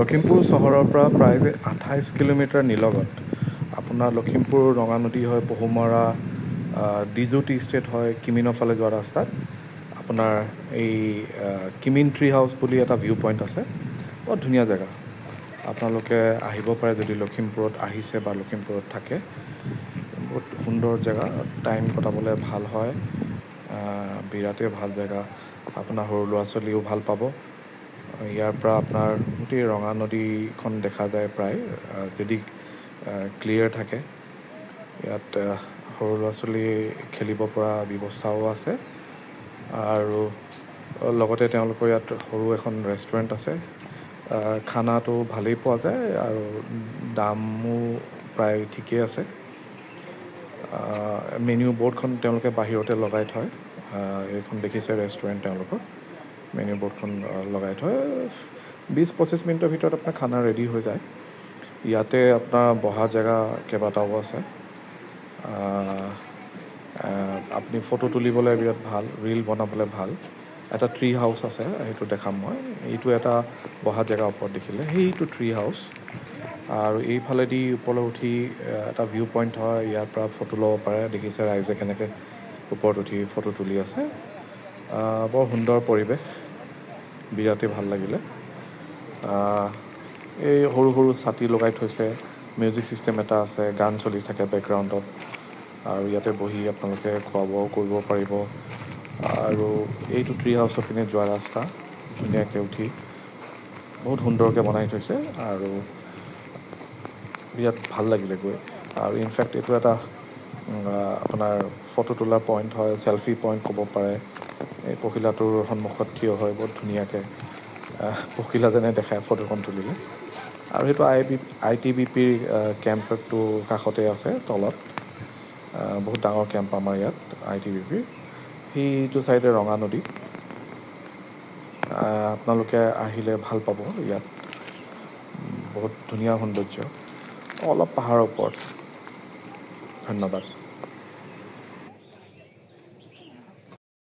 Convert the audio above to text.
লখিমপুৰ চহৰৰ পৰা প্ৰায় 28 কিলোমিটাৰ নিলগত আপোনাৰ লখিমপুৰ ৰঙানদী হয়, পহুমৰা, ডিজু টি ষ্টেট হয়, কিমিনৰ ফালে যোৱা ৰাস্তাত আপোনাৰ এই কিমিন ট্ৰি হাউচ বুলি এটা ভিউ পইণ্ট আছে। বৰ ধুনীয়া জেগা, আপোনালোকে আহিব পাৰে যদি লখিমপুৰত আহিছে বা লখিমপুৰত থাকে। বহুত সুন্দৰ জেগা, টাইম কটাবলৈ ভাল হয়, বিৰাটেই ভাল জেগা। আপোনাৰ সৰু ল'ৰা ছোৱালীও ভাল পাব। ইয়াৰ পৰা আপোনাৰ গোটেই ৰঙা নদীখন দেখা যায় প্ৰায়, যদি ক্লিয়াৰ থাকে। ইয়াত সৰু ল'ৰা ছোৱালী খেলিব পৰা ব্যৱস্থাও আছে আৰু লগতে তেওঁলোকৰ ইয়াত সৰু এখন ৰেষ্টুৰেণ্ট আছে। খানাটো ভালেই পোৱা যায় আৰু দামো প্ৰায় ঠিকেই আছে। মেনিউ বৰ্ডখন তেওঁলোকে বাহিৰতে লগাই থয়। এইখন দেখিছে ৰেষ্টুৰেণ্ট তেওঁলোকৰ মেনিউ বৰ্ডখন লগাই থয়। 20-25 মিনিটৰ ভিতৰত আপোনাৰ খানা ৰেডি হৈ যায়। ইয়াতে আপোনাৰ বহা জেগা কেইবাটাও আছে। আপুনি ফটো তুলিবলৈ বিৰাট ভাল, ৰীল বনাবলৈ ভাল। এটা ট্ৰি হাউচ আছে, সেইটো দেখাম মই। এইটো এটা বহা জেগা ওপৰত দেখিলে, সেইটো ট্ৰি হাউচ। আৰু এইফালেদি ওপৰলৈ উঠি এটা ভিউ পইণ্ট হয়, ইয়াৰ পৰা ফটো ল'ব পাৰে। দেখিছে ৰাইজে কেনেকৈ ওপৰত উঠি ফটো তুলি আছে। বৰ সুন্দৰ পৰিৱেশ, বিৰাটেই ভাল লাগিলে। এই সৰু সৰু ছাতি লগাই থৈছে, মিউজিক ছিষ্টেম এটা আছে, গান চলি থাকে বেকগ্ৰাউণ্ডত। আৰু ইয়াতে বহি আপোনালোকে খোৱা বোৱাও কৰিব পাৰিব। আৰু এইটো ট্ৰি হাউচৰ পিনে যোৱা ৰাস্তা, ধুনীয়াকৈ উঠি বহুত সুন্দৰকৈ বনাই থৈছে আৰু বিৰাট ভাল লাগিলে গৈ। আৰু ইনফেক্ট এইটো এটা আপোনাৰ ফটো তোলাৰ পইণ্ট হয়, চেলফি পইণ্ট ক'ব পাৰে। এই পখিলাটোৰ সন্মুখত থিয় হয় বহুত ধুনীয়াকৈ পখিলা যেনে দেখায় ফটোখন তুলিলে। আৰু সেইটো ITBPৰ কেম্পটো কাষতে আছে তলত। বহুত ডাঙৰ কেম্প আমাৰ ইয়াত ITBPৰ। সেইটো চাইডে ৰঙা নদী। আপোনালোকে আহিলে ভাল পাব ইয়াত, বহুত ধুনীয়া সৌন্দৰ্য, অলপ পাহাৰৰ ওপৰত। ধন্যবাদ।